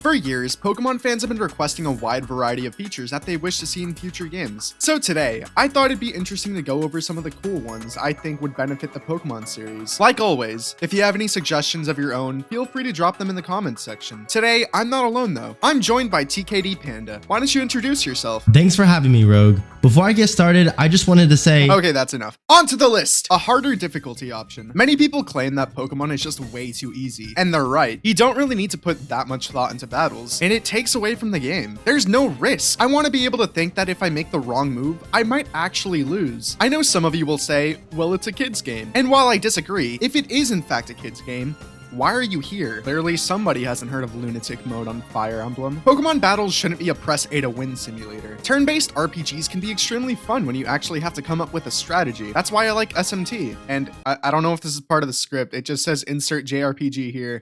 For years, Pokemon fans have been requesting a wide variety of features that they wish to see in future games. So today, I thought it'd be interesting to go over some of the cool ones I think would benefit the Pokemon series. Like always, if you have any suggestions of your own, feel free to drop them in the comments section. Today, I'm not alone though. I'm joined by TKD Panda. Why don't you introduce yourself? Thanks for having me, Rogue. Before I get started, I just wanted to say... Okay, that's enough. On to the list! A harder difficulty option. Many people claim that Pokemon is just way too easy, and they're right. You don't really need to put that much thought into battles, and it takes away from the game. There's no risk. I want to be able to think that if I make the wrong move, I might actually lose. I know some of you will say, well, it's a kid's game. And while I disagree, if it is in fact a kid's game, why are you here? Clearly somebody hasn't heard of lunatic mode on Fire Emblem. Pokemon battles shouldn't be a press A to win simulator. Turn-based RPGs can be extremely fun when you actually have to come up with a strategy. That's why I like SMT. And I don't know if this is part of the script. It just says insert JRPG here.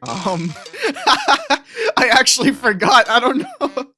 I actually forgot. I don't know.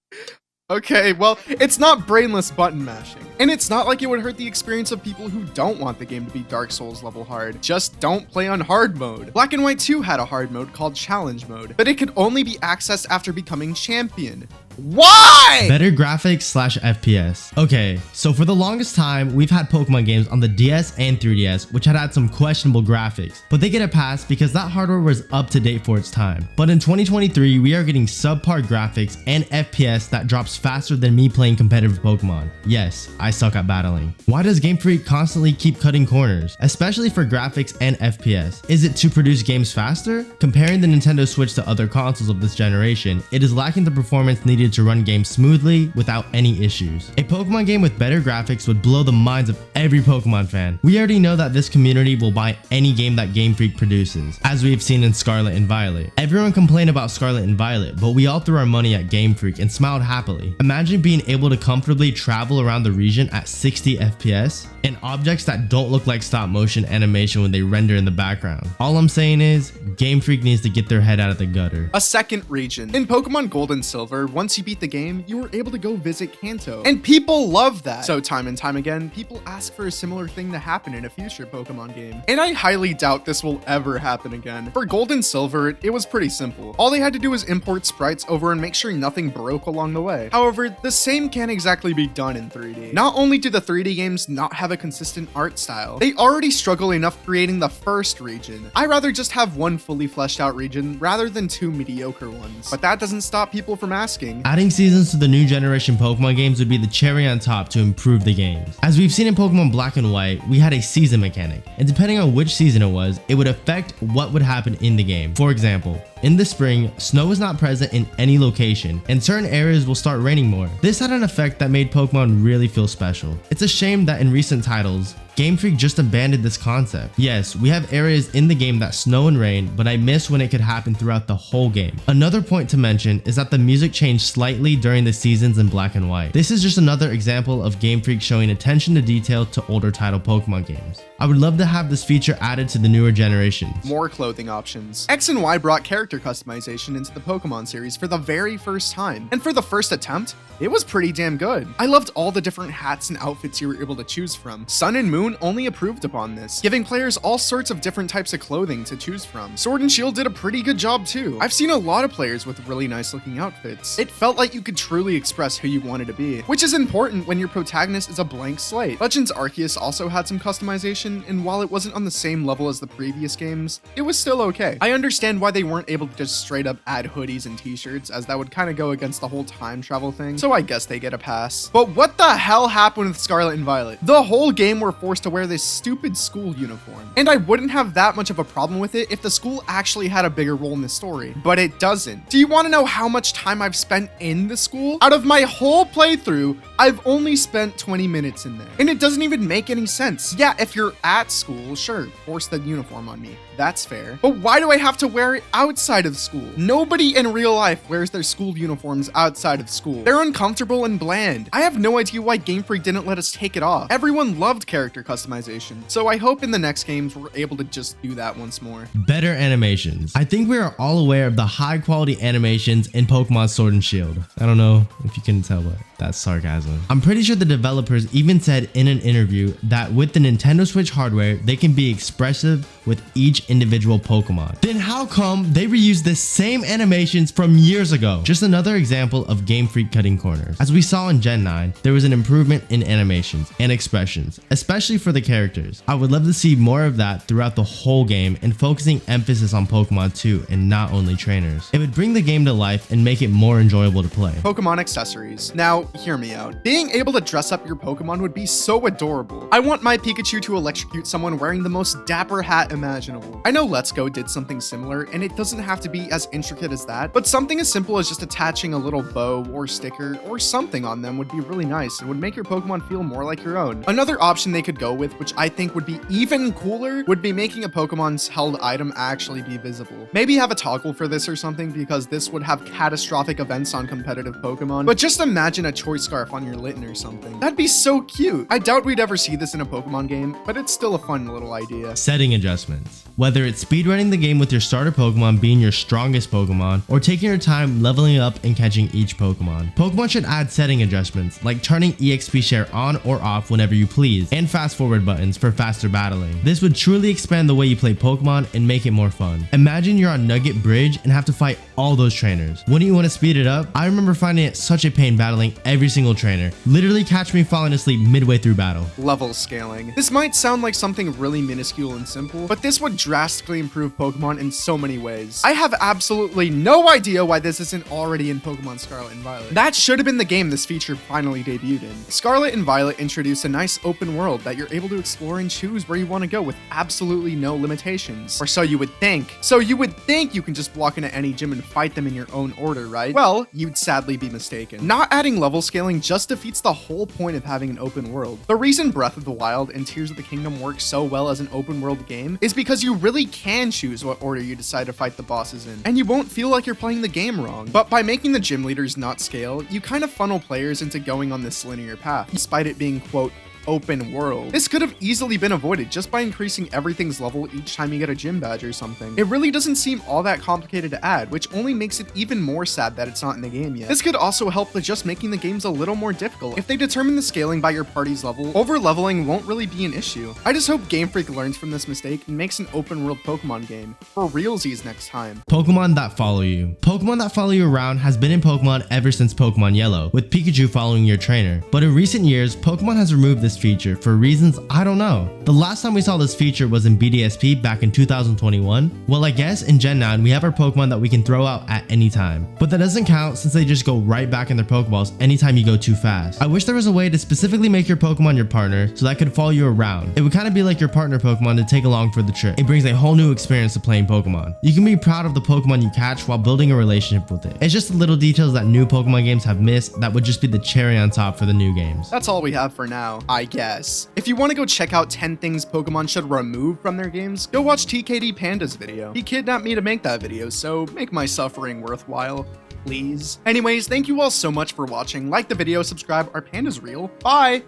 Okay, well, it's not brainless button mashing. And it's not like it would hurt the experience of people who don't want the game to be Dark Souls level hard. Just don't play on hard mode. Black and White 2 had a hard mode called Challenge Mode, but it could only be accessed after becoming champion. Why? Better graphics / FPS. Okay, so for the longest time, we've had Pokemon games on the DS and 3DS, which had some questionable graphics, but they get a pass because that hardware was up to date for its time. But in 2023, we are getting subpar graphics and FPS that drops faster than me playing competitive Pokemon. Yes, I suck at battling. Why does Game Freak constantly keep cutting corners, especially for graphics and FPS? Is it to produce games faster? Comparing the Nintendo Switch to other consoles of this generation, it is lacking the performance needed to run games smoothly without any issues. A Pokemon game with better graphics would blow the minds of every Pokemon fan. We already know that this community will buy any game that Game Freak produces, as we've seen in Scarlet and Violet. Everyone complained about Scarlet and Violet, but we all threw our money at Game Freak and smiled happily. Imagine being able to comfortably travel around the region at 60 FPS and objects that don't look like stop motion animation when they render in the background. All I'm saying is, Game Freak needs to get their head out of the gutter. A second region. In Pokemon Gold and Silver, once you beat the game, you were able to go visit Kanto. And people love that. So time and time again, people ask for a similar thing to happen in a future Pokemon game. And I highly doubt this will ever happen again. For Gold and Silver, it was pretty simple. All they had to do was import sprites over and make sure nothing broke along the way. However, the same can't exactly be done in 3D. Not only do the 3D games not have a consistent art style, they already struggle enough creating the first region. I'd rather just have one fully fleshed out region rather than two mediocre ones. But that doesn't stop people from asking. Adding seasons to the new generation Pokemon games would be the cherry on top to improve the games. As we've seen in Pokemon Black and White, we had a season mechanic, and depending on which season it was, it would affect what would happen in the game. For example, in the spring, snow is not present in any location, and certain areas will start raining more. This had an effect that made Pokemon really feel special. It's a shame that in recent titles, Game Freak just abandoned this concept. Yes, we have areas in the game that snow and rain, but I miss when it could happen throughout the whole game. Another point to mention is that the music changed slightly during the seasons in Black and White. This is just another example of Game Freak showing attention to detail to older title Pokemon games. I would love to have this feature added to the newer generations. More clothing options. X and Y brought character customization into the Pokemon series for the very first time, and for the first attempt, it was pretty damn good. I loved all the different hats and outfits you were able to choose from. Sun and Moon only improved upon this, giving players all sorts of different types of clothing to choose from. Sword and Shield did a pretty good job too. I've seen a lot of players with really nice looking outfits. It felt like you could truly express who you wanted to be, which is important when your protagonist is a blank slate. Legends Arceus also had some customization, and while it wasn't on the same level as the previous games, it was still okay. I understand why they weren't able to just straight up add hoodies and t-shirts, as that would kind of go against the whole time travel thing, so I guess they get a pass. But what the hell happened with Scarlet and Violet? The whole game were forced to wear this stupid school uniform, and I wouldn't have that much of a problem with it if the school actually had a bigger role in the story, but it doesn't. Do you want to know how much time I've spent in the school? Out of my whole playthrough, I've only spent 20 minutes in there, and it doesn't even make any sense. Yeah, if you're at school, sure, force the uniform on me. That's fair. But why do I have to wear it outside of school? Nobody in real life wears their school uniforms outside of school. They're uncomfortable and bland. I have no idea why Game Freak didn't let us take it off. Everyone loved character customization, so I hope in the next games we're able to just do that once more. Better animations. I think we are all aware of the high quality animations in Pokemon Sword and Shield. I don't know if you can tell, but that's sarcasm. I'm pretty sure the developers even said in an interview that with the Nintendo Switch hardware, they can be expressive with each individual Pokemon. Then how come they reused the same animations from years ago? Just another example of Game Freak cutting corners. As we saw in Gen 9, there was an improvement in animations and expressions, especially for the characters. I would love to see more of that throughout the whole game and focusing emphasis on Pokemon too and not only trainers. It would bring the game to life and make it more enjoyable to play. Pokemon accessories. Now, hear me out. Being able to dress up your Pokemon would be so adorable. I want my Pikachu to electrocute someone wearing the most dapper hat imaginable. I know Let's Go did something similar, and it doesn't have to be as intricate as that, but something as simple as just attaching a little bow or sticker or something on them would be really nice and would make your Pokemon feel more like your own. Another option they could go with, which I think would be even cooler, would be making a Pokemon's held item actually be visible. Maybe have a toggle for this or something, because this would have catastrophic events on competitive Pokemon, but just imagine a choice scarf on your Litten or something. That'd be so cute. I doubt we'd ever see this in a Pokemon game, but it's still a fun little idea. Setting adjustments. Whether it's speedrunning the game with your starter Pokemon being your strongest Pokemon, or taking your time leveling up and catching each Pokemon, Pokemon should add setting adjustments like turning EXP share on or off whenever you please, and fast forward buttons for faster battling. This would truly expand the way you play Pokemon and make it more fun. Imagine you're on Nugget Bridge and have to fight all those trainers. Wouldn't you want to speed it up? I remember finding it such a pain battling every single trainer. Literally catch me falling asleep midway through battle. Level scaling. This might sound like something really minuscule and simple, but this would drastically improve Pokemon in so many ways. I have absolutely no idea why this isn't already in Pokemon Scarlet and Violet. That should have been the game this feature finally debuted in. Scarlet and Violet introduced a nice open world that you're able to explore and choose where you want to go with absolutely no limitations. Or so you would think. So you would think you can just walk into any gym and fight them in your own order, right? Well, you'd sadly be mistaken. Not adding level scaling just defeats the whole point of having an open world. The reason Breath of the Wild and Tears of the Kingdom work so well as an open world game is because you really can choose what order you decide to fight the bosses in, and you won't feel like you're playing the game wrong. But by making the gym leaders not scale, you kind of funnel players into going on this linear path, despite it being, quote, open world. This could have easily been avoided just by increasing everything's level each time you get a gym badge or something. It really doesn't seem all that complicated to add, which only makes it even more sad that it's not in the game yet. This could also help with just making the games a little more difficult. If they determine the scaling by your party's level, over leveling won't really be an issue. I just hope Game Freak learns from this mistake and makes an open world Pokemon game for realsies next time. Pokemon that follow you. Pokemon that follow you around has been in Pokemon ever since Pokemon Yellow, with Pikachu following your trainer. But in recent years, Pokemon has removed this feature for reasons I don't know. The last time we saw this feature was in BDSP back in 2021. Well, I guess in Gen 9 we have our Pokemon that we can throw out at any time. But that doesn't count since they just go right back in their Pokeballs anytime you go too fast. I wish there was a way to specifically make your Pokemon your partner so that could follow you around. It would kind of be like your partner Pokemon to take along for the trip. It brings a whole new experience to playing Pokemon. You can be proud of the Pokemon you catch while building a relationship with it. It's just the little details that new Pokemon games have missed that would just be the cherry on top for the new games. That's all we have for now, I guess. If you want to go check out 10 things Pokemon should remove from their games, go watch TKD Panda's video. He kidnapped me to make that video, so make my suffering worthwhile, please. Anyways, thank you all so much for watching. Like the video, subscribe, our panda's real. Bye!